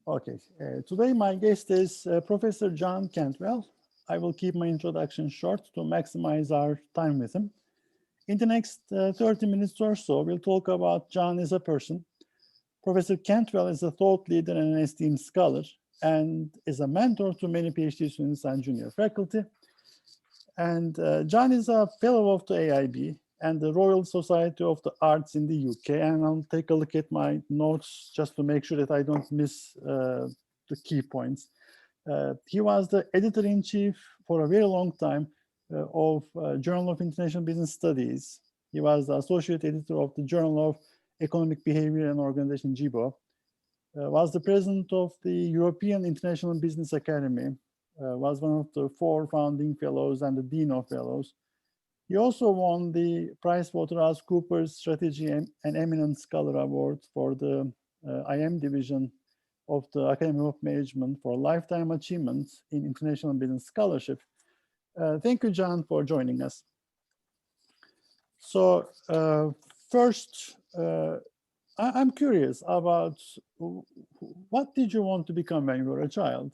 Okay, today my guest is Professor John Cantwell. I will keep my introduction short to maximize our time with him. In the next 30 minutes or so, we'll talk about John as a person. Professor Cantwell is a thought leader and an esteemed scholar and is a mentor to many PhD students and junior faculty. And John is a fellow of the AIB and the Royal Society of the Arts in the UK. And I'll take a look at my notes just to make sure that I don't miss the key points. He was the editor-in-chief for a very long time of Journal of International Business Studies. He was the associate editor of the Journal of Economic Behavior and Organization, JIBO. Was the president of the European International Business Academy. Was one of the 4 founding fellows and the dean of fellows. He also won the PricewaterhouseCoopers Strategy and Eminent Scholar Award for the IM division of the Academy of Management for lifetime achievement in international business scholarship. Thank you, John, for joining us. So first, I'm curious about what did you want to become when you were a child?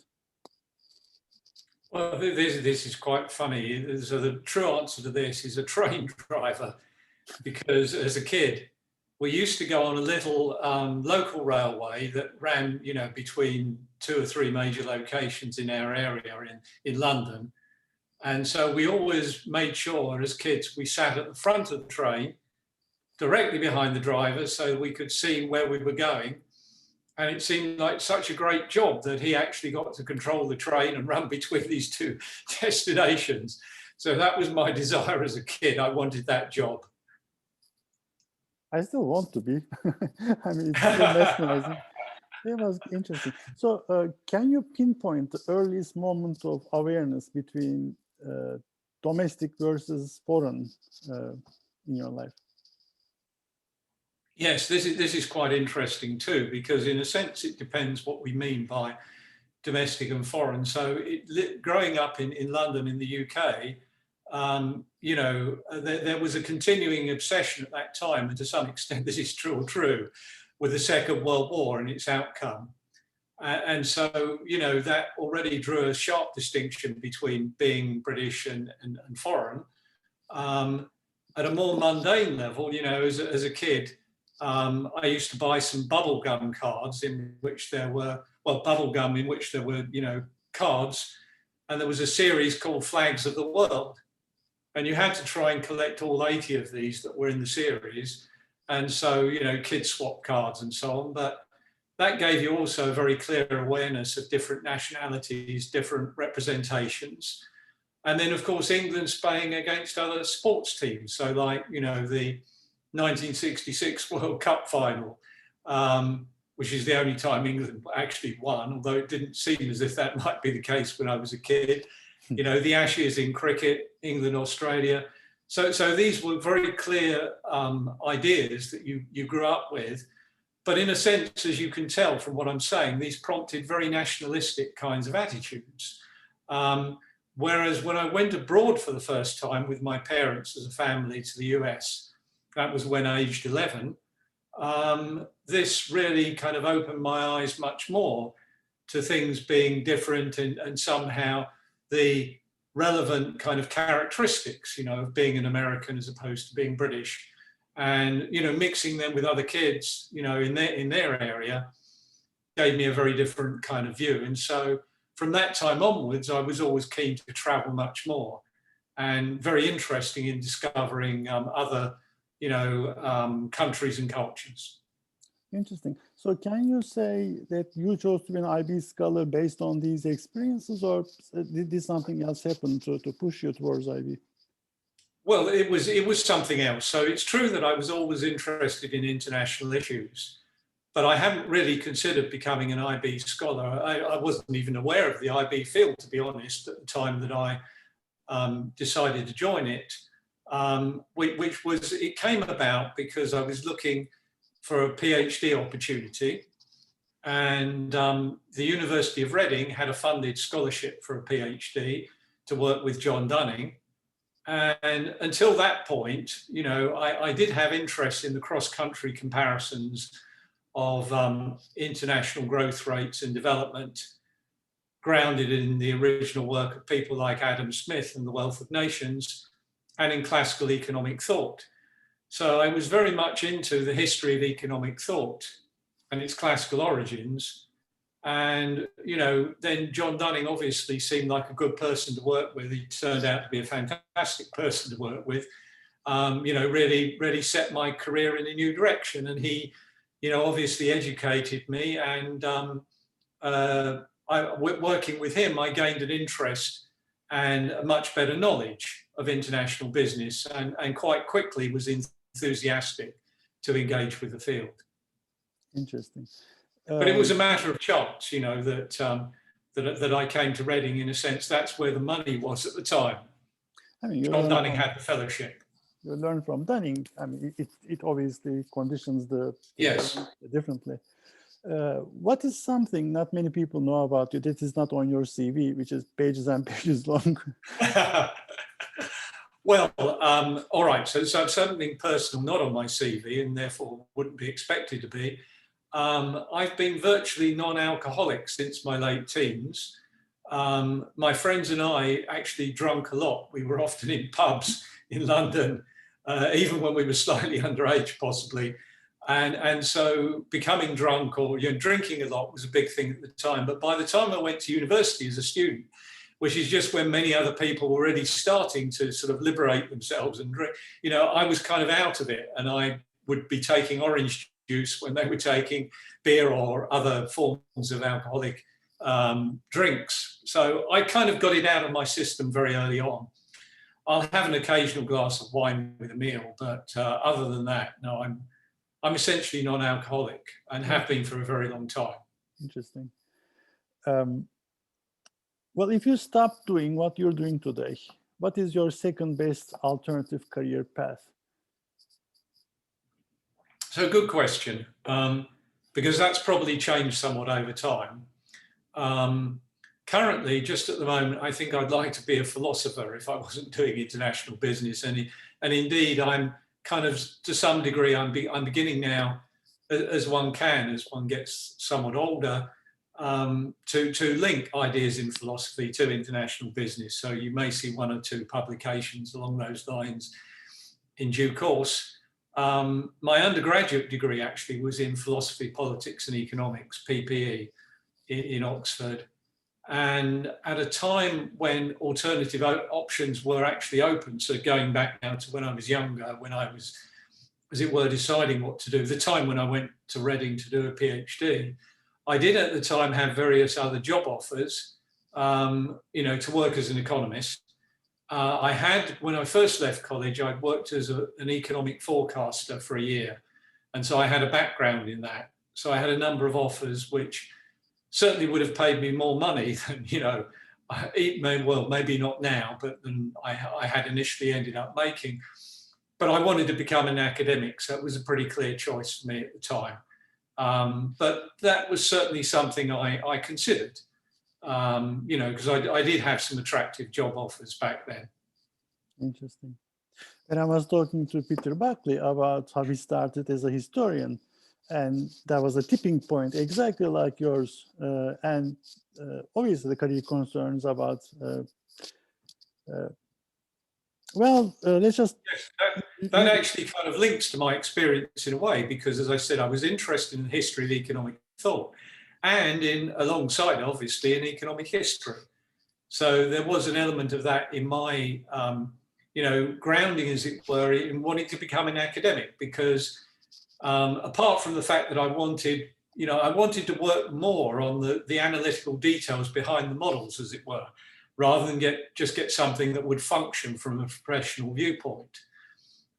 Well, this is quite funny. So the true answer to this is a train driver, because as a kid, we used to go on a little local railway that ran, between 2 or 3 major locations in our area in London. And so we always made sure as kids, we sat at the front of the train, directly behind the driver, so we could see where we were going. And it seemed like such a great job that he actually got to control the train and run between these 2 destinations. So that was my desire as a kid. I wanted that job. I still want to be. I mean, it's still mesmerizing. It was interesting. So can you pinpoint the earliest moment of awareness between domestic versus foreign in your life? Yes, this is quite interesting too, because in a sense, it depends what we mean by domestic and foreign. So growing up in London, in the UK, there was a continuing obsession at that time, and to some extent, this is still true, with the Second World War and its outcome. And so, that already drew a sharp distinction between being British and foreign. At a more mundane level, as a kid, I used to buy some bubblegum cards in which there were, cards, and there was a series called Flags of the World. And you had to try and collect all 80 of these that were in the series. And so, kids swap cards and so on. But that gave you also a very clear awareness of different nationalities, different representations. And then, of course, England's playing against other sports teams. So like, the 1966 World Cup final, which is the only time England actually won, although it didn't seem as if that might be the case when I was a kid. The Ashes in cricket, England, Australia. So these were very clear ideas that you grew up with. But in a sense, as you can tell from what I'm saying, these prompted very nationalistic kinds of attitudes. Whereas when I went abroad for the first time with my parents as a family to the US, that was when aged 11, this really kind of opened my eyes much more to things being different and somehow the relevant kind of characteristics, of being an American as opposed to being British, and, mixing them with other kids, in their area gave me a very different kind of view. And so from that time onwards, I was always keen to travel much more and very interesting in discovering other countries and cultures. Interesting. So can you say that you chose to be an IB scholar based on these experiences, or did something else happen to push you towards IB? Well, it was something else. So it's true that I was always interested in international issues, but I hadn't really considered becoming an IB scholar. I wasn't even aware of the IB field, to be honest, at the time that I decided to join it. It came about because I was looking for a PhD opportunity, and the University of Reading had a funded scholarship for a PhD to work with John Dunning. And until that point, I did have interest in the cross-country comparisons of international growth rates and development, grounded in the original work of people like Adam Smith and The Wealth of Nations, and in classical economic thought. So I was very much into the history of economic thought and its classical origins. And, you know, then John Dunning obviously seemed like a good person to work with. He turned out to be a fantastic person to work with. You know, really set my career in a new direction. And he, you know, obviously educated me. And working with him, I gained an interest and a much better knowledge of international business, and quite quickly was enthusiastic to engage with the field. Interesting. But it was a matter of chance, you know, that I came to Reading. In a sense, that's where the money was at the time. I mean, John Dunning had the fellowship. You learn from Dunning. I mean, it obviously conditions the yes differently. What is something not many people know about you that is not on your CV, which is pages and pages long? Well, all right. So something personal, not on my CV, and therefore wouldn't be expected to be. I've been virtually non-alcoholic since my late teens. My friends and I actually drunk a lot. We were often in pubs in London, even when we were slightly underage, possibly. And so becoming drunk or, you know, drinking a lot was a big thing at the time. But by the time I went to university as a student, which is just when many other people were already starting to sort of liberate themselves and drink, you know, I was kind of out of it, and I would be taking orange juice when they were taking beer or other forms of alcoholic drinks. So I kind of got it out of my system very early on. I'll have an occasional glass of wine with a meal, but other than that, no, I'm essentially non-alcoholic and have been for a very long time. Interesting. Well, if you stop doing what you're doing today, what is your second best alternative career path? So good question, because that's probably changed somewhat over time. Currently, just at the moment, I think I'd like to be a philosopher if I wasn't doing international business. And indeed, I'm kind of, to some degree, I'm beginning now, as one can, as one gets somewhat older, to link ideas in philosophy to international business. So you may see one or two publications along those lines in due course. My undergraduate degree actually was in philosophy, politics and economics, PPE, in Oxford. And at a time when alternative options were actually open, so going back now to when I was younger, when I was, as it were, deciding what to do, the time when I went to Reading to do a PhD, I did at the time have various other job offers, you know, to work as an economist. I had, when I first left college, I'd worked as an economic forecaster for a year. And so I had a background in that. So I had a number of offers which certainly would have paid me more money than, you know, well, maybe not now, but than I had initially ended up making. But I wanted to become an academic, so it was a pretty clear choice for me at the time. But that was certainly something I considered, you know, because I did have some attractive job offers back then. Interesting. And I was talking to Peter Buckley about how he started as a historian, and that was a tipping point, exactly like yours. And obviously the career concerns about, let's just... Yes, that actually kind of links to my experience in a way, because as I said, I was interested in the history of economic thought and alongside, obviously, in economic history. So there was an element of that in my, you know, grounding, as it were, in wanting to become an academic, because apart from the fact that I wanted to work more on the analytical details behind the models, as it were, rather than just get something that would function from a professional viewpoint.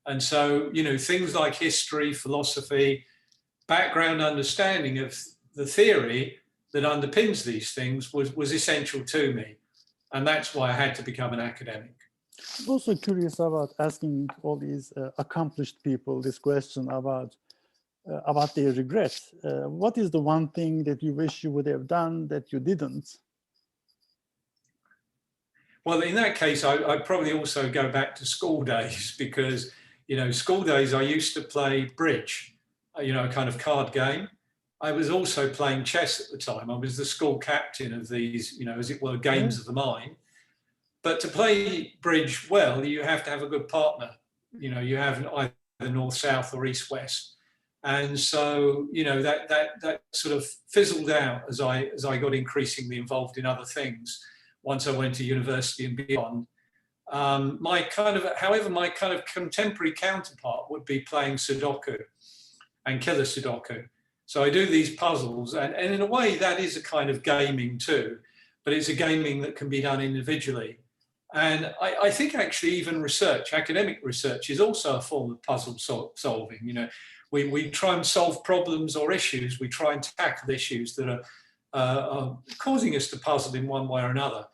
And so, you know, things like history, philosophy, background understanding of the theory that underpins these things was essential to me. And that's why I had to become an academic. I'm also curious about asking all these accomplished people this question about their regrets. What is the one thing that you wish you would have done that you didn't? Well, in that case, I'd probably also go back to school days, because, you know, school days, I used to play bridge, you know, a kind of card game. I was also playing chess at the time. I was the school captain of these, as it were, games of the mind. But to play bridge well, you have to have a good partner. You have either north, south, or east, west. And so, that sort of fizzled out as I got increasingly involved in other things. Once I went to university and beyond, my kind of contemporary counterpart would be playing Sudoku and killer Sudoku. So I do these puzzles, and in a way that is a kind of gaming too, but it's a gaming that can be done individually. And I think actually even academic research is also a form of puzzle solving. We try and solve problems or issues. We try and tackle issues that are causing us to puzzle in one way or another.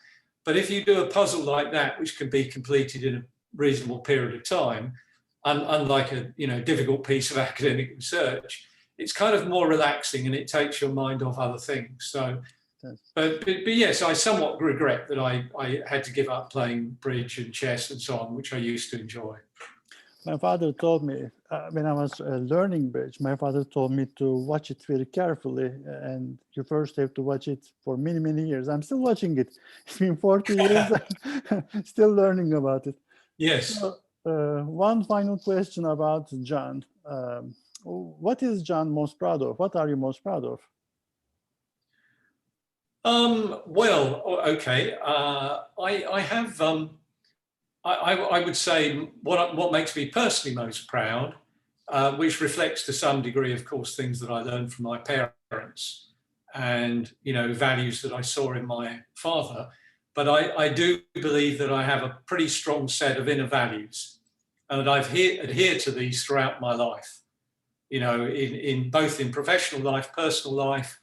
But if you do a puzzle like that, which can be completed in a reasonable period of time, unlike a difficult piece of academic research, it's kind of more relaxing and it takes your mind off other things. So, but yes, I somewhat regret that I had to give up playing bridge and chess and so on, which I used to enjoy. My father told me when I was learning bridge, my father told me to watch it very carefully, and you first have to watch it for many, many years. I'm still watching it. It's been 40 years, still learning about it. Yes. So, one final question about John. What is John most proud of? What are you most proud of? Well, okay. I have. I would say what makes me personally most proud, which reflects to some degree, of course, things that I learned from my parents and, values that I saw in my father. But I do believe that I have a pretty strong set of inner values, and I've adhered to these throughout my life, in both in professional life, personal life.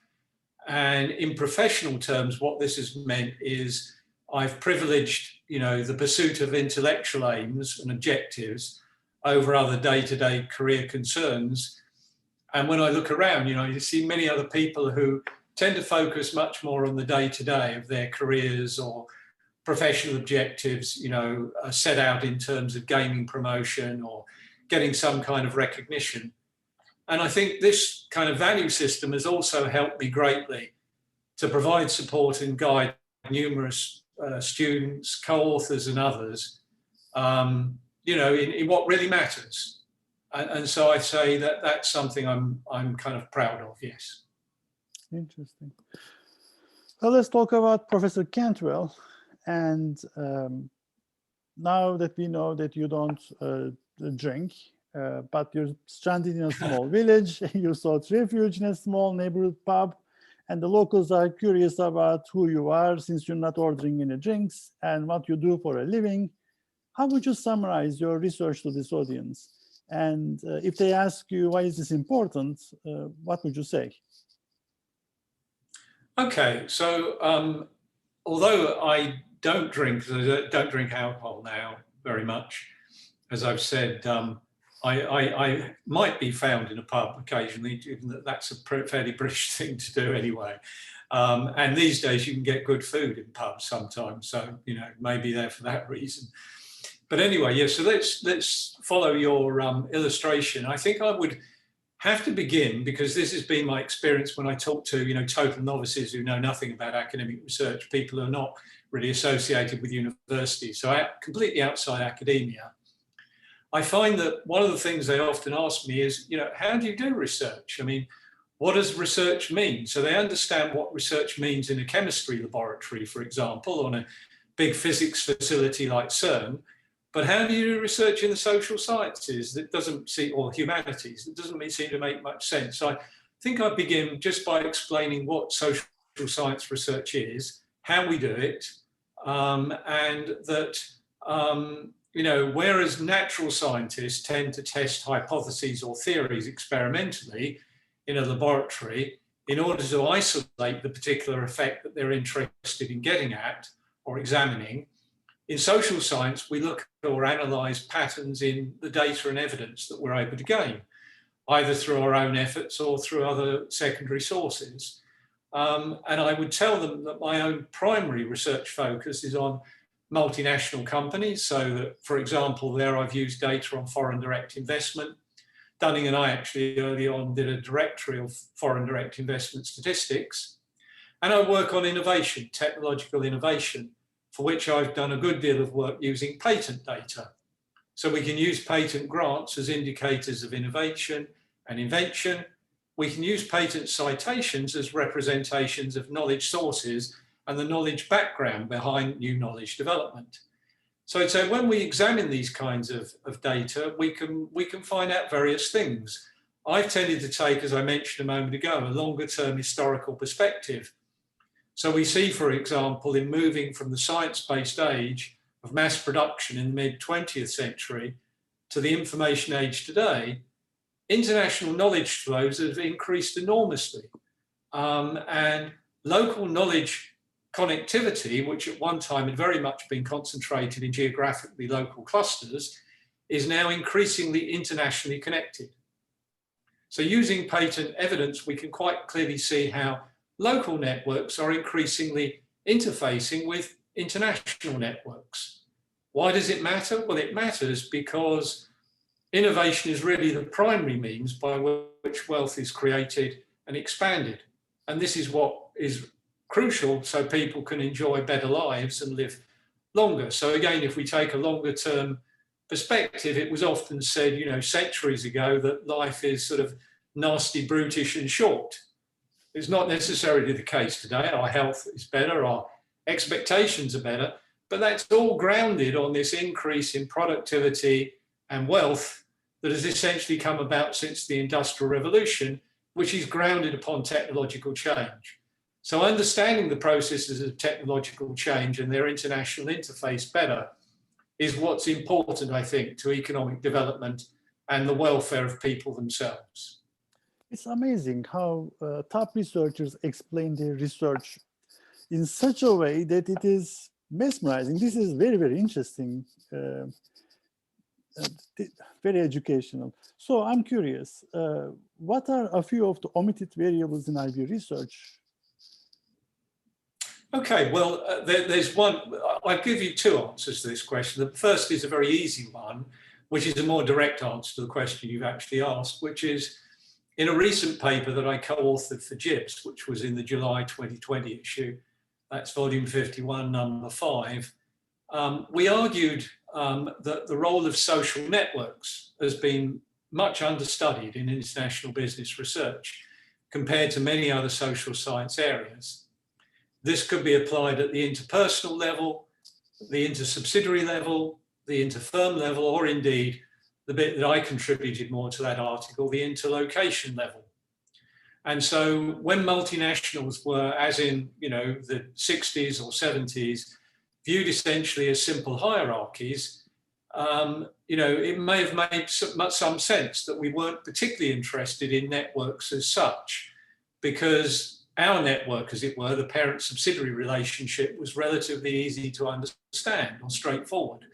And in professional terms, what this has meant is I've privileged, the pursuit of intellectual aims and objectives over other day-to-day career concerns. And when I look around, you see many other people who tend to focus much more on the day-to-day of their careers or professional objectives, set out in terms of gaining promotion or getting some kind of recognition. And I think this kind of value system has also helped me greatly to provide support and guide numerous students, co-authors and others, in what really matters. And so I'd say that that's something I'm kind of proud of, yes. Interesting. Well, let's talk about Professor Cantwell. And now that we know that you don't drink, but you're stranded in a small village, you sought refuge in a small neighborhood pub, and the locals are curious about who you are since you're not ordering any drinks and what you do for a living. How would you summarize your research to this audience? And if they ask you, why is this important, what would you say? Okay, so although I don't drink alcohol now very much, as I've said, I might be found in a pub occasionally, given that that's a fairly British thing to do anyway. And these days you can get good food in pubs sometimes, so maybe there for that reason. But anyway, yeah. So let's follow your illustration. I think I would have to begin, because this has been my experience when I talk to total novices who know nothing about academic research, people who are not really associated with universities, so completely outside academia. I find that one of the things they often ask me is, how do you do research? I mean, what does research mean? So they understand what research means in a chemistry laboratory, for example, on a big physics facility like CERN. But how do you do research in the social sciences? That doesn't seem, or humanities, that doesn't seem to make much sense. So I think I begin just by explaining what social science research is, how we do it, and that whereas natural scientists tend to test hypotheses or theories experimentally in a laboratory in order to isolate the particular effect that they're interested in getting at or examining, in social science, we look or analyse patterns in the data and evidence that we're able to gain, either through our own efforts or through other secondary sources. And I would tell them that my own primary research focus is on multinational companies, so that, for example, there I've used data on foreign direct investment, Dunning and I actually early on did a directory of foreign direct investment statistics. And I work on innovation, technological innovation, for which I've done a good deal of work using patent data. So we can use patent grants as indicators of innovation and invention. We can use patent citations as representations of knowledge sources and the knowledge background behind new knowledge development. So I'd say when we examine these kinds of data, we can find out various things. I've tended to take, as I mentioned a moment ago, a longer term historical perspective. So we see, for example, in moving from the science-based age of mass production in the mid-20th century to the information age today, international knowledge flows have increased enormously. And local knowledge connectivity, which at one time had very much been concentrated in geographically local clusters, is now increasingly internationally connected. So using patent evidence, we can quite clearly see how local networks are increasingly interfacing with international networks. Why does it matter? Well, it matters because innovation is really the primary means by which wealth is created and expanded. And this is what is crucial so people can enjoy better lives and live longer. So again, if we take a longer term perspective, it was often said, you know, centuries ago that life is sort of nasty, brutish and short. It's not necessarily the case today. Our health is better, our expectations are better, but that's all grounded on this increase in productivity and wealth that has essentially come about since the Industrial Revolution, which is grounded upon technological change. So understanding the processes of technological change and their international interface better is what's important, I think, to economic development and the welfare of people themselves. It's amazing how top researchers explain their research in such a way that it is mesmerizing. This is very, very interesting, very educational. So I'm curious, what are a few of the omitted variables in IB research? Okay, well, there's one, I'll give you two answers to this question. The first is a very easy one, which is a more direct answer to the question you've actually asked, which is in a recent paper that I co-authored for JIBS, which was in the July 2020 issue, that's volume 51, number 5, we argued that the role of social networks has been much understudied in international business research compared to many other social science areas. This could be applied at the interpersonal level, the intersubsidiary level, the interfirm level, or indeed the bit that I contributed more to that article, the interlocation level. And so when multinationals were, as in, you know, the 60s or 70s, viewed essentially as simple hierarchies, you know, it may have made some sense that we weren't particularly interested in networks as such, because our network, as it were, the parent-subsidiary relationship, was relatively easy to understand or straightforward.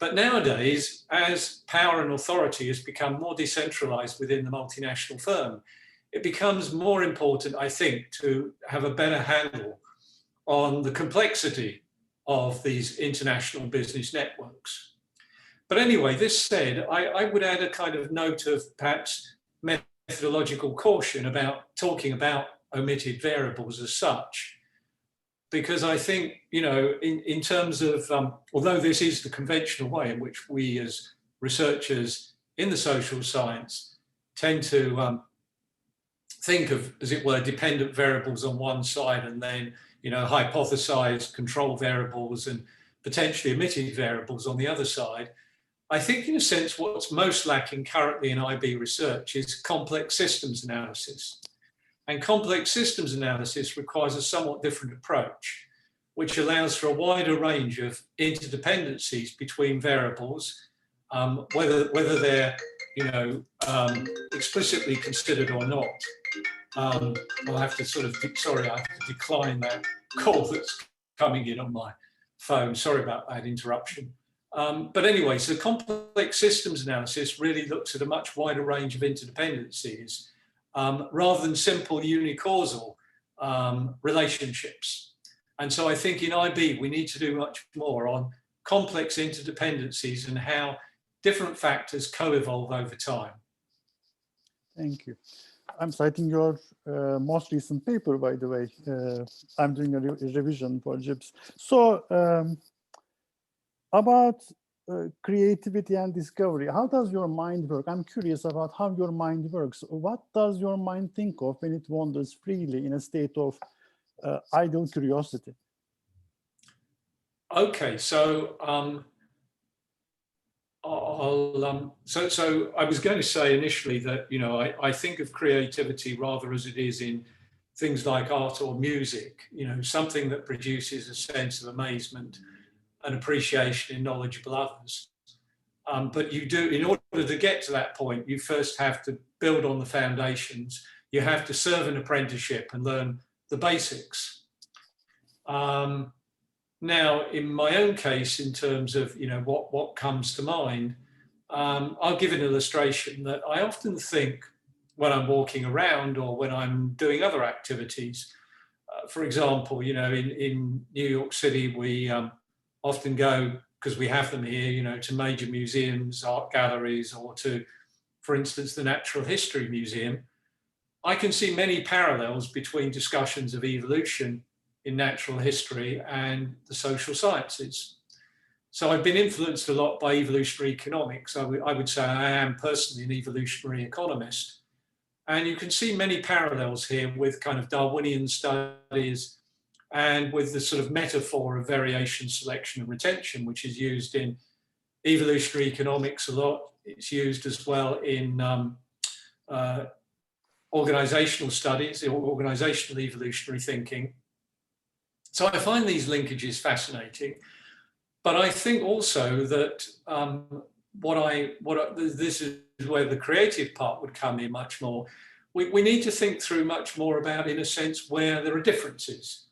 But nowadays, as power and authority has become more decentralized within the multinational firm, it becomes more important, I think, to have a better handle on the complexity of these international business networks. But anyway, this said, I would add a kind of note of perhaps methodological caution about talking about omitted variables as such, because I think, you know, in terms of, although this is the conventional way in which we as researchers in the social science tend to think of, as it were, dependent variables on one side and then, you know, hypothesized control variables and potentially omitted variables on the other side, I think in a sense what's most lacking currently in IB research is complex systems analysis. And complex systems analysis requires a somewhat different approach, which allows for a wider range of interdependencies between variables, whether they're, you know, explicitly considered or not. I'll have to sort of, sorry, I have to decline that call that's coming in on my phone. Sorry about that interruption. But anyway, so complex systems analysis really looks at a much wider range of interdependencies, rather than simple unicausal relationships. And so I think in IB, we need to do much more on complex interdependencies and how different factors co-evolve over time. Thank you. I'm citing your most recent paper, by the way. I'm doing a revision for JIBS. So about creativity and discovery, how does your mind work? I'm curious about how your mind works. What does your mind think of when it wanders freely in a state of idle curiosity? Okay, so so I was going to say initially that, you know, I think of creativity rather as it is in things like art or music, you know, something that produces a sense of amazement and appreciation in knowledgeable others. But you do, in order to get to that point, you first have to build on the foundations. You have to serve an apprenticeship and learn the basics. Now, in my own case, in terms of, you know, what comes to mind, I'll give an illustration that I often think when I'm walking around or when I'm doing other activities. For example, you know, in New York City, we often go, because we have them here, you know, to major museums, art galleries, or to, for instance, the Natural History Museum. I can see many parallels between discussions of evolution in natural history and the social sciences. So I've been influenced a lot by evolutionary economics. I would say I am personally an evolutionary economist. And you can see many parallels here with kind of Darwinian studies and with the sort of metaphor of variation, selection, and retention, which is used in evolutionary economics a lot. It's used as well in organizational studies, organizational evolutionary thinking. So I find these linkages fascinating, but I think also that this is where the creative part would come in much more. We need to think through much more about, in a sense, where there are differences,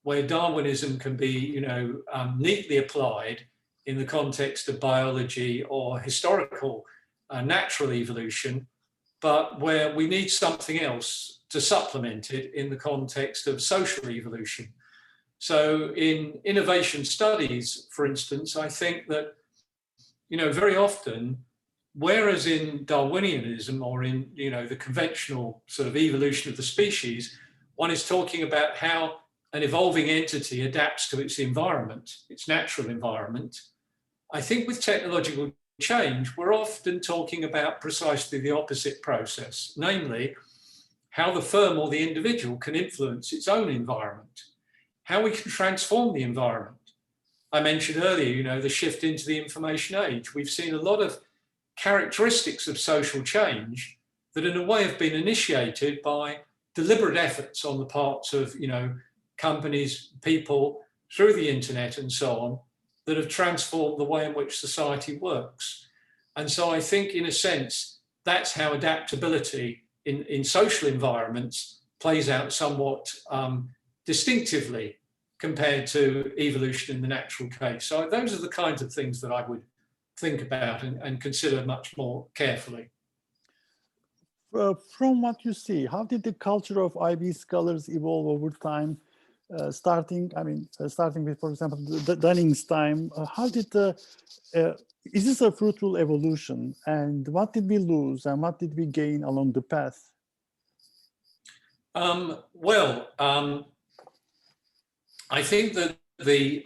where Darwinism can be, you know, neatly applied in the context of biology or historical natural evolution, but where we need something else to supplement it in the context of social evolution. So in innovation studies, for instance, I think that, you know, very often, whereas in Darwinianism or in, you know, the conventional sort of evolution of the species, one is talking about how an evolving entity adapts to its environment, its natural environment. I think with technological change, we're often talking about precisely the opposite process, namely how the firm or the individual can influence its own environment, how we can transform the environment. I mentioned earlier, you know, the shift into the information age. We've seen a lot of characteristics of social change that in a way have been initiated by deliberate efforts on the parts of, you know, companies, people, through the internet and so on, that have transformed the way in which society works. And so I think, in a sense, that's how adaptability in social environments plays out somewhat distinctively compared to evolution in the natural case. So those are the kinds of things that I would think about and consider much more carefully. From what you see, how did the culture of IB scholars evolve over time? Starting with, for example, Dunning's time, how did is this a fruitful evolution? And what did we lose and what did we gain along the path? I think that the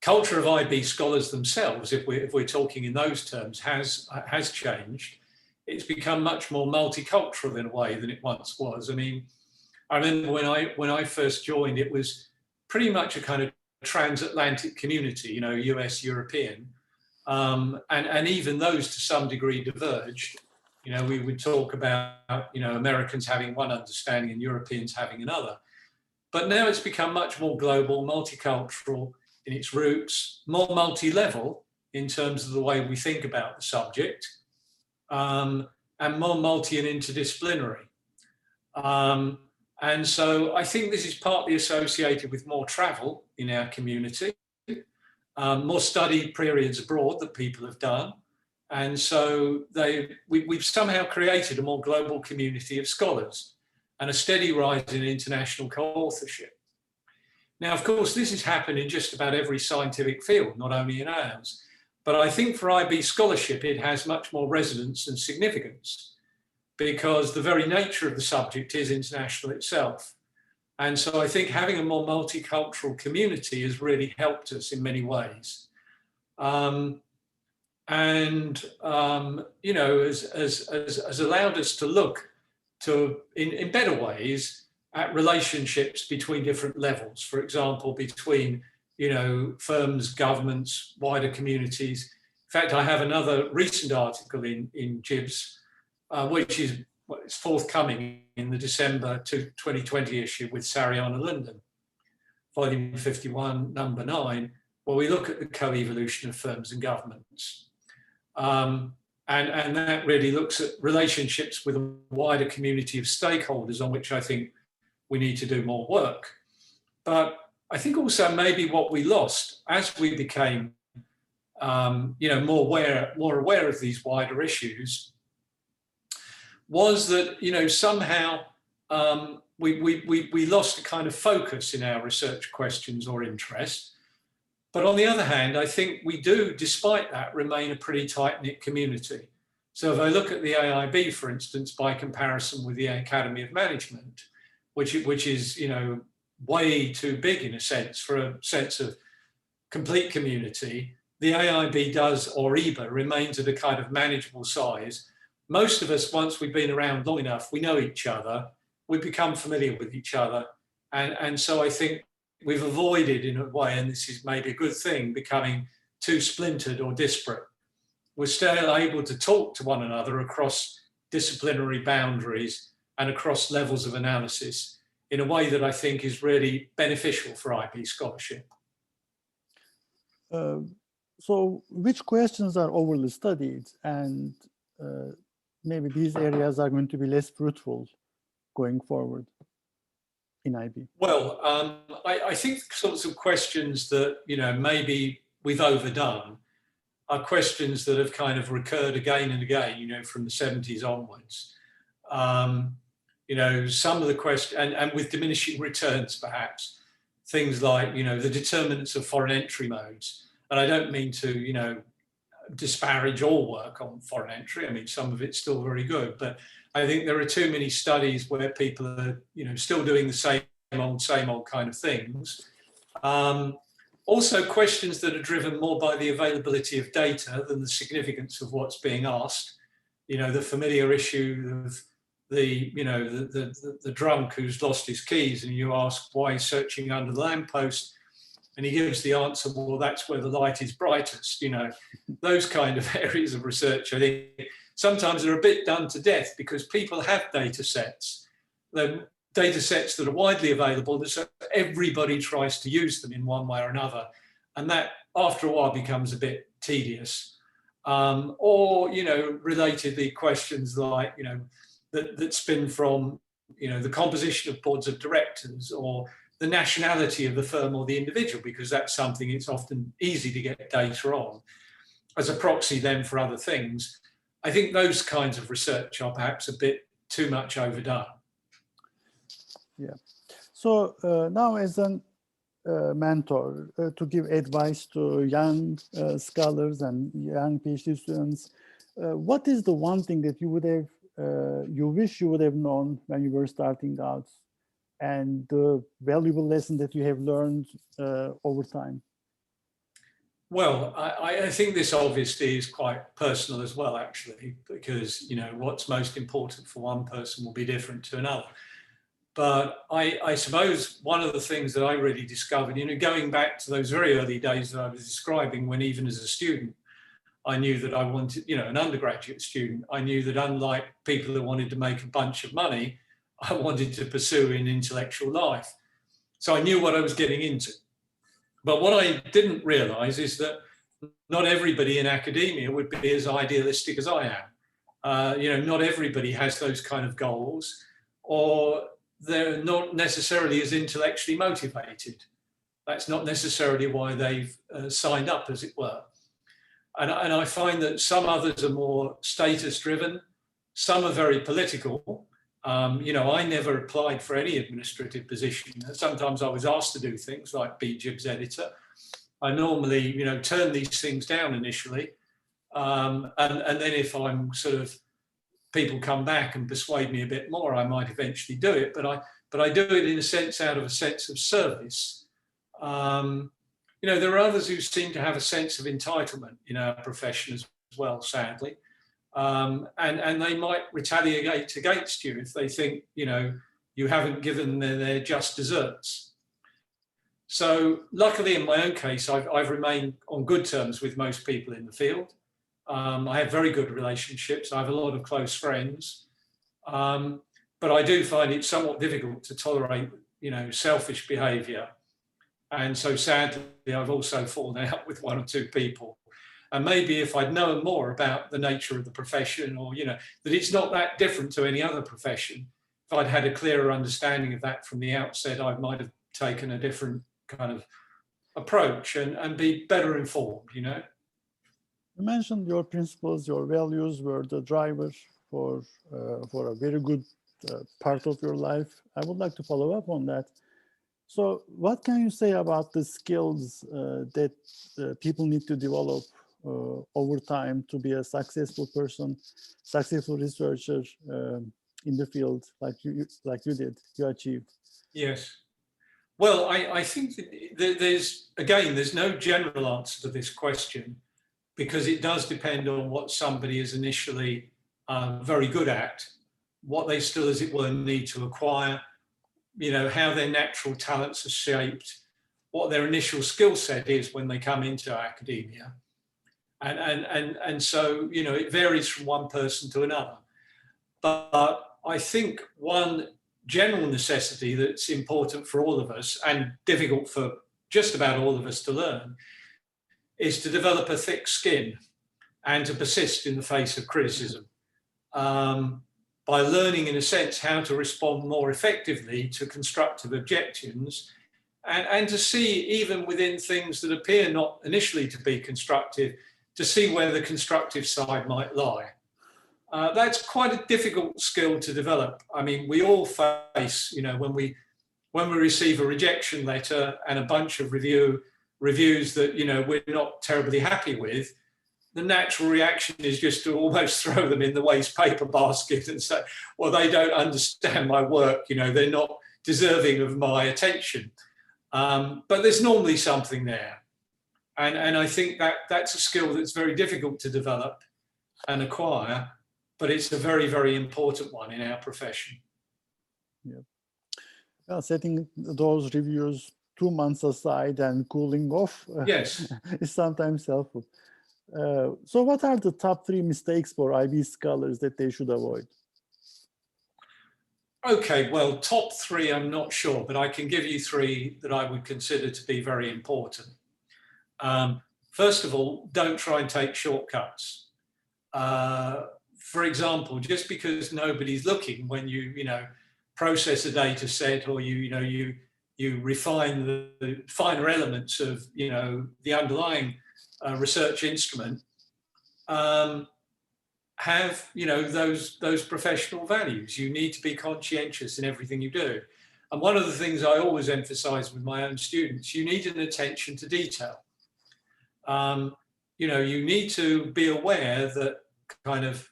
culture of IB scholars themselves, if we're talking in those terms, has changed. It's become much more multicultural in a way than it once was. I mean, I remember when I first joined, it was pretty much a kind of transatlantic community, you know, US, European, and even those to some degree diverged. You know, we would talk about, you know, Americans having one understanding and Europeans having another. But now it's become much more global, multicultural in its roots, more multi-level in terms of the way we think about the subject, and more multi and interdisciplinary. And so I think this is partly associated with more travel in our community, more study periods abroad that people have done. And so we've somehow created a more global community of scholars and a steady rise in international co-authorship. Now, of course, this has happened in just about every scientific field, not only in ours. But I think for IB scholarship, it has much more resonance and significance because the very nature of the subject is international itself. And so I think having a more multicultural community has really helped us in many ways. You know, has allowed us to look to, in better ways, at relationships between different levels. For example, between, you know, firms, governments, wider communities. In fact, I have another recent article in Jibs, which is it's forthcoming in the December 2020 issue with Sariana London, volume 51, number 9, where we look at the co-evolution of firms and governments. And that really looks at relationships with a wider community of stakeholders on which I think we need to do more work. But I think also maybe what we lost as we became you know, more aware of these wider issues was that, you know, somehow we lost a kind of focus in our research questions or interest. But on the other hand, I think we do, despite that, remain a pretty tight-knit community. So if I look at the AIB, for instance, by comparison with the Academy of Management, which is, you know, way too big in a sense for a sense of complete community, the AIB does, or EBA, remains at a kind of manageable size. Most of us, once we've been around long enough, we know each other, we become familiar with each other. And so I think we've avoided, in a way, and this is maybe a good thing, becoming too splintered or disparate. We're still able to talk to one another across disciplinary boundaries and across levels of analysis in a way that I think is really beneficial for IB scholarship. So which questions are overly studied, and maybe these areas are going to be less fruitful going forward in IB? Well, I think sorts of questions that, you know, maybe we've overdone are questions that have kind of recurred again and again, you know, from the 70s onwards. You know, some of the questions, and with diminishing returns, perhaps, things like, you know, the determinants of foreign entry modes. And I don't mean to, you know, disparage all work on foreign entry. I mean, some of it's still very good, but I think there are too many studies where people are, you know, still doing the same old kind of things. Also questions that are driven more by the availability of data than the significance of what's being asked. You know, the familiar issue of the, you know, the drunk who's lost his keys, and you ask why he's searching under the lamppost, and he gives the answer, well, that's where the light is brightest. You know, those kind of areas of research, I think, sometimes are a bit done to death because people have data sets. They're data sets that are widely available, so everybody tries to use them in one way or another. And that, after a while, becomes a bit tedious. Or, you know, relatedly, questions like, you know, that spin from, you know, the composition of boards of directors or the nationality of the firm or the individual, because that's something it's often easy to get data on as a proxy then for other things. I think those kinds of research are perhaps a bit too much overdone. Yeah. So now as a mentor, to give advice to young scholars and young PhD students, what is the one thing that you would have, you wish you would have known when you were starting out, and the valuable lesson that you have learned over time? Well, I think this obviously is quite personal as well, actually, because, you know, what's most important for one person will be different to another. But I suppose one of the things that I really discovered, you know, going back to those very early days that I was describing, when even as a student, I knew that I wanted, you know, an undergraduate student, I knew that unlike people that wanted to make a bunch of money, I wanted to pursue an intellectual life. So I knew what I was getting into. But what I didn't realize is that not everybody in academia would be as idealistic as I am. You know, not everybody has those kind of goals, or they're not necessarily as intellectually motivated. That's not necessarily why they've signed up, as it were. And I find that some others are more status driven, some are very political. You know, I never applied for any administrative position. Sometimes I was asked to do things like be Jibs editor. I normally, you know, turn these things down initially. And then if I'm sort of people come back and persuade me a bit more, I might eventually do it. But I do it in a sense out of a sense of service. You know, there are others who seem to have a sense of entitlement in our profession as well, sadly. And they might retaliate against you if they think, you know, you haven't given them their just desserts. So luckily in my own case, I've remained on good terms with most people in the field. I have very good relationships. I have a lot of close friends. But I do find it somewhat difficult to tolerate, you know, selfish behaviour. And so sadly, I've also fallen out with one or two people. And maybe if I'd known more about the nature of the profession, or, you know, that it's not that different to any other profession, if I'd had a clearer understanding of that from the outset, I might have taken a different kind of approach and be better informed, you know. You mentioned your principles, your values were the driver for a very good part of your life. I would like to follow up on that. So what can you say about the skills that people need to develop over time to be a successful person, successful researcher in the field like you did, you achieved? Yes. Well, I think that there's no general answer to this question, because it does depend on what somebody is initially very good at, what they still, as it were, need to acquire, you know, how their natural talents are shaped, what their initial skill set is when they come into academia. And so, you know, it varies from one person to another. But I think one general necessity that's important for all of us, and difficult for just about all of us to learn, is to develop a thick skin and to persist in the face of criticism. By learning, in a sense, how to respond more effectively to constructive objections, and to see, even within things that appear not initially to be constructive, to see where the constructive side might lie. That's quite a difficult skill to develop. I mean, we all face, you know, when we receive a rejection letter and a bunch of reviews that, you know, we're not terribly happy with, the natural reaction is just to almost throw them in the waste paper basket and say, well, they don't understand my work, you know, they're not deserving of my attention. But there's normally something there. And I think that's a skill that's very difficult to develop and acquire, but it's a very, very important one in our profession. Yeah. Well, setting those reviews 2 months aside and cooling off yes. is sometimes helpful. So what are the top 3 mistakes for IB scholars that they should avoid? Okay, well, top 3, I'm not sure, but I can give you 3 that I would consider to be very important. First of all, don't try and take shortcuts. For example, just because nobody's looking when you know, process a data set, or you refine the finer elements of, you know, the underlying research instrument, have, you know, those professional values. You need to be conscientious in everything you do. And one of the things I always emphasize with my own students, you need an attention to detail. You know, you need to be aware that kind of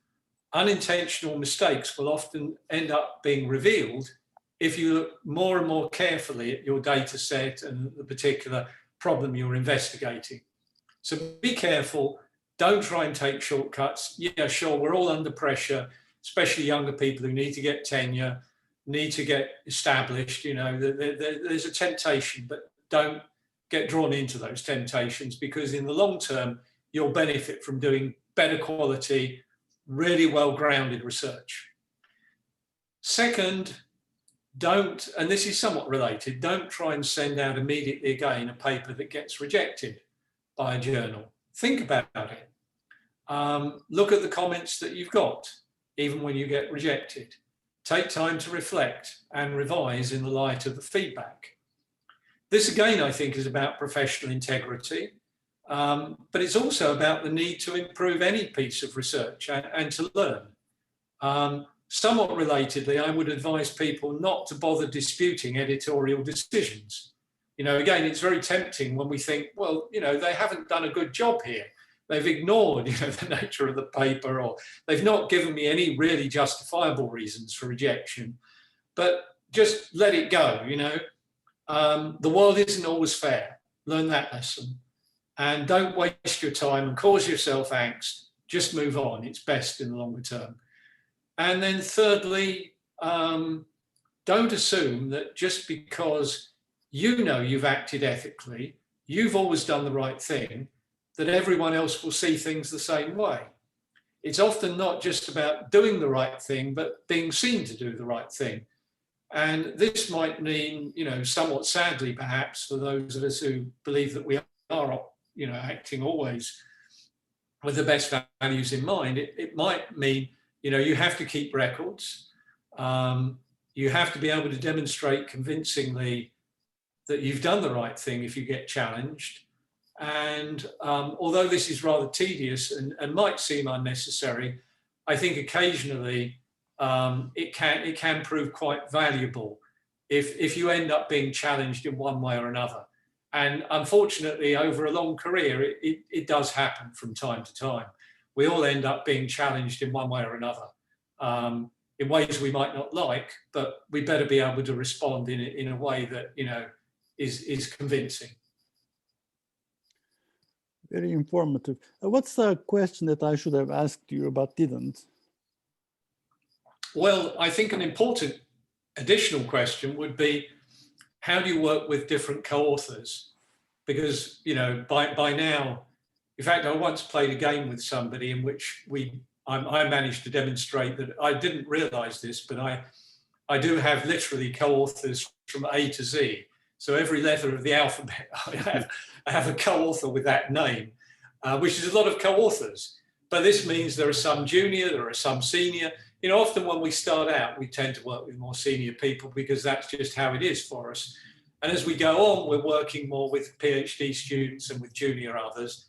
unintentional mistakes will often end up being revealed if you look more and more carefully at your data set and the particular problem you're investigating. So be careful. Don't try and take shortcuts. Yeah, sure, we're all under pressure, especially younger people who need to get tenure, need to get established. You know, there's a temptation, but don't get drawn into those temptations, because in the long term, you'll benefit from doing better quality, really well-grounded research. Second, don't, and this is somewhat related, don't try and send out immediately again a paper that gets rejected by a journal. Think about it. Look at the comments that you've got, even when you get rejected. Take time to reflect and revise in the light of the feedback. This, again, I think, is about professional integrity, but it's also about the need to improve any piece of research and to learn. Somewhat relatedly, I would advise people not to bother disputing editorial decisions. You know, again, it's very tempting when we think, well, you know, they haven't done a good job here. they've ignored, the nature of the paper, or they've not given me any really justifiable reasons for rejection. But just let it go, The world isn't always fair. Learn that lesson. And don't waste your time and cause yourself angst. Just move on. It's best in the longer term. And then thirdly, don't assume that just because you've acted ethically, you've always done the right thing, that everyone else will see things the same way. It's often not just about doing the right thing, but being seen to do the right thing. And this might mean, somewhat sadly, perhaps, for those of us who believe that we are, acting always with the best values in mind, it might mean, you have to keep records. You have to be able to demonstrate convincingly that you've done the right thing if you get challenged. And although this is rather tedious and might seem unnecessary, I think occasionally it can prove quite valuable if you end up being challenged in one way or another. And unfortunately, over a long career, it does happen from time to time. We all end up being challenged in one way or another, in ways we might not like, but we better be able to respond in a way that, is convincing. Very informative. What's a question that I should have asked you but didn't? Well, I think an important additional question would be, how do you work with different co-authors? Because, by now, in fact, I once played a game with somebody in which I managed to demonstrate that I didn't realize this, but I do have literally co-authors from A to Z. So every letter of the alphabet, I have a co-author with that name, which is a lot of co-authors. But this means there are some junior, there are some senior. Often when we start out, we tend to work with more senior people because that's just how it is for us. And as we go on, we're working more with PhD students and with junior others.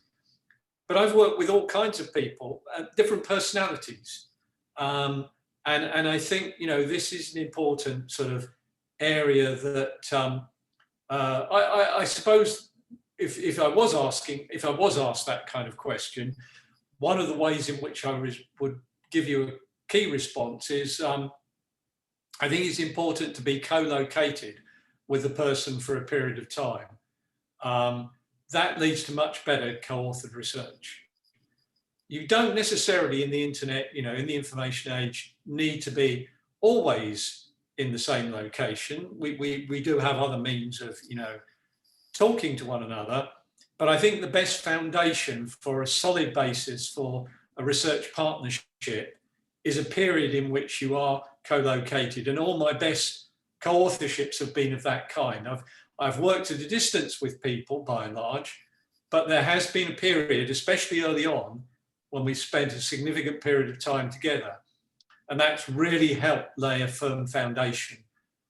But I've worked with all kinds of people, different personalities. And I think, this is an important sort of area that I suppose if I was asked that kind of question, one of the ways in which I would give you a key response is I think it's important to be co-located with the person for a period of time. That leads to much better co-authored research. You don't necessarily in the internet, in the information age, need to be always in the same location. We do have other means of, talking to one another. But I think the best foundation for a solid basis for a research partnership is a period in which you are co-located. And all my best co-authorships have been of that kind. I've worked at a distance with people by and large, but there has been a period, especially early on, when we spent a significant period of time together. And that's really helped lay a firm foundation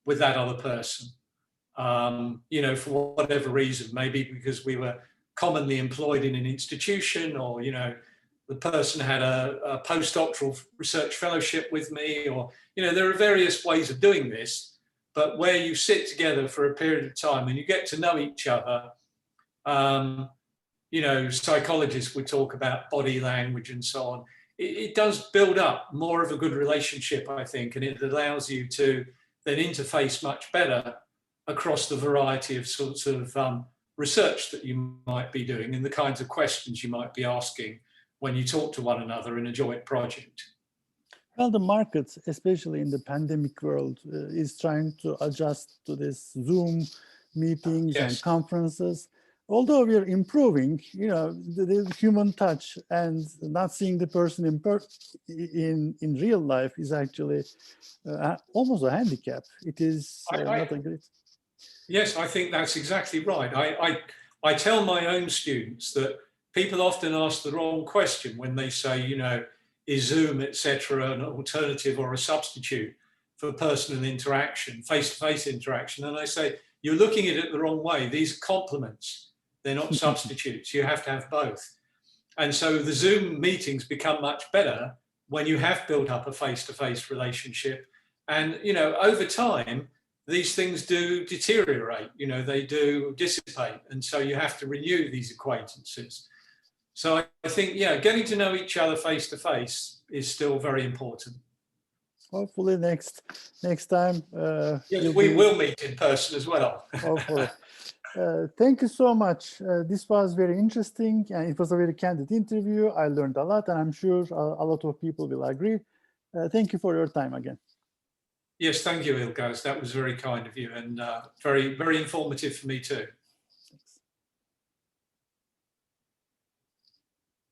with that other person. For whatever reason, maybe because we were commonly employed in an institution, or, the person had a postdoctoral research fellowship with me, or, there are various ways of doing this, but where you sit together for a period of time and you get to know each other, psychologists would talk about body language and so on. It does build up more of a good relationship, I think, and it allows you to then interface much better across the variety of sorts of research that you might be doing and the kinds of questions you might be asking when you talk to one another in a joint project. Well, the market, especially in the pandemic world, is trying to adjust to this Zoom meetings and conferences. Although we're improving, the human touch and not seeing the person in real life is actually almost a handicap. It is not a great. Yes, I think that's exactly right. I tell my own students that people often ask the wrong question when they say, is Zoom, etc., an alternative or a substitute for personal interaction, face-to-face interaction? And I say, you're looking at it the wrong way. These are complements. They're not substitutes. You have to have both. And so the Zoom meetings become much better when you have built up a face-to-face relationship. And, over time, these things do deteriorate, they do dissipate. And so you have to renew these acquaintances. So I think, yeah, getting to know each other face to face is still very important. Hopefully next time. Yes, we will meet in person as well. Hopefully. Thank you so much. This was very interesting, and it was a very candid interview. I learned a lot, and I'm sure a lot of people will agree. Thank you for your time again. Yes, thank you, Ilgaz. That was very kind of you, and very, very informative for me too.